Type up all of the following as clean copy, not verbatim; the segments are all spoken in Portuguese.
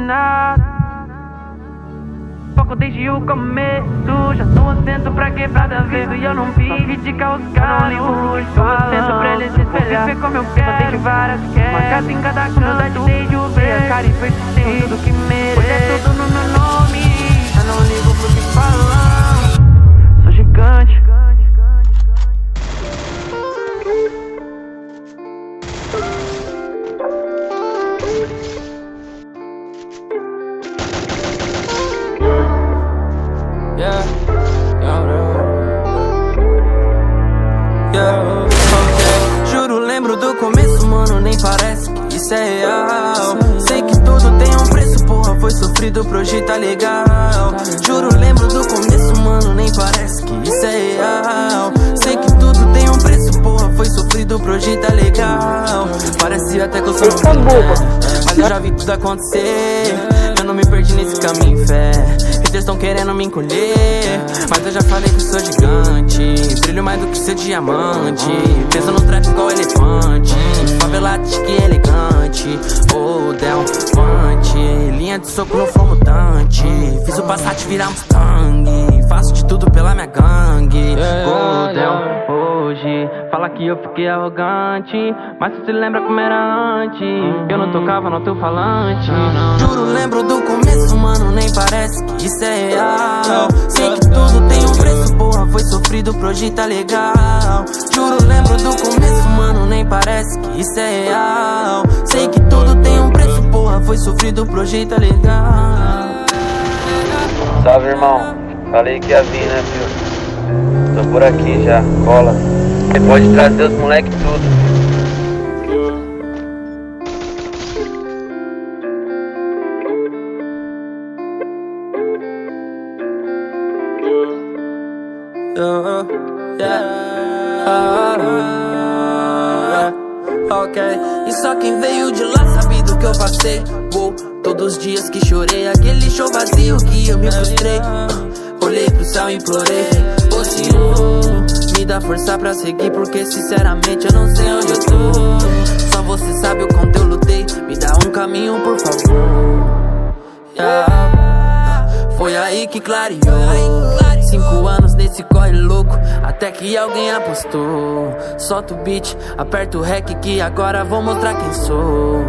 nada. Foco desde o começo, já tô atento pra quebrada ver. E eu não vivo de causar, eu não ligo, tô atento pra eles espelhar. Viver como eu quero, tenho várias quedas, uma casa em cada canto, desde o ver. Cara e persistente, tudo que mereço, pois é tudo no meu nome. Eu não ligo pro que falam, sou gigante. Juro, lembro do começo, mano, nem parece que isso é real. Sei que tudo tem um preço, porra, foi sofrido pro hoje tá legal. Juro, lembro do começo, mano, nem parece que isso é real. Sei que tudo tem um preço, porra, foi sofrido pro hoje tá legal. Parece até que eu sou mas eu já vi tudo acontecer. Eu não me perdi nesse caminho, fé. Eles tão querendo me encolher, mas eu já falei que sou gigante. Brilho mais do que ser diamante. Peso no trap igual elefante. Favelado que elegante. Oh, Delfante. Linha de soco no flow mutante. Fiz o Passat virar Mustang. Faço de tudo pela minha gangue. Oh, Del, hoje fala que eu fiquei arrogante, mas tu se lembra como era antes. Eu não tocava no teu falante. Juro, lembro do começo, mano, nem parece que isso é real. Sei que tudo tem um preço, porra, foi sofrido pro hoje tá legal. Juro, lembro do começo, mano, nem parece que isso é real. Sei que tudo tem um preço, porra, foi sofrido pro hoje tá legal. Salve, irmão. Falei que ia vir, né, filho? Tô por aqui já, cola. Você pode trazer os moleque tudo. Ok, e só quem veio de lá sabe do que eu passei. Todos os dias que chorei, aquele show vazio que eu me frustrei. Olhei pro céu e implorei, ô Senhor, me dá força pra seguir, porque sinceramente eu não sei onde eu tô. Só você sabe o quanto eu lutei, me dá um caminho por favor. Foi aí que clareou. 5 anos nesse corre louco, até que alguém apostou. Solta o beat, aperta o rec que agora vou mostrar quem sou.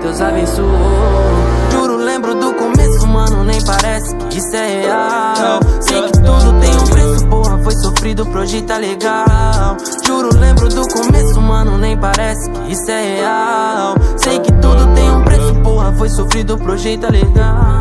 Deus abençoou. Juro, lembro do começo, mano, nem parece que isso é real. Sei que tudo tem um preço, porra, foi sofrido pro hoje tá legal. Juro, lembro do começo, mano, nem parece que isso é real. Sei que tudo tem um preço, porra, foi sofrido pro hoje tá legal.